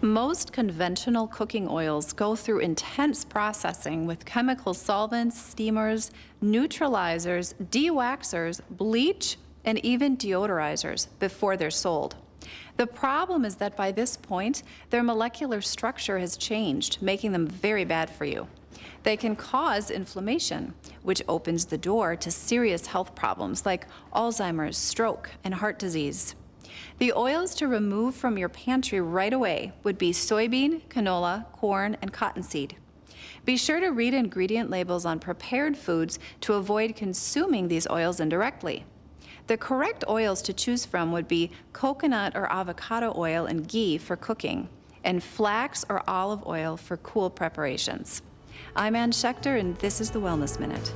Most conventional cooking oils go through intense processing with chemical solvents, steamers, neutralizers, dewaxers, bleach, and even deodorizers before they're sold. The problem is that by this point, their molecular structure has changed, making them very bad for you. They can cause inflammation, which opens the door to serious health problems like Alzheimer's, stroke, and heart disease. The oils to remove from your pantry right away would be soybean, canola, corn, and cottonseed. Be sure to read ingredient labels on prepared foods to avoid consuming these oils indirectly. The correct oils to choose from would be coconut or avocado oil and ghee for cooking, and flax or olive oil for cool preparations. I'm Ann Schechter, and this is the Wellness Minute.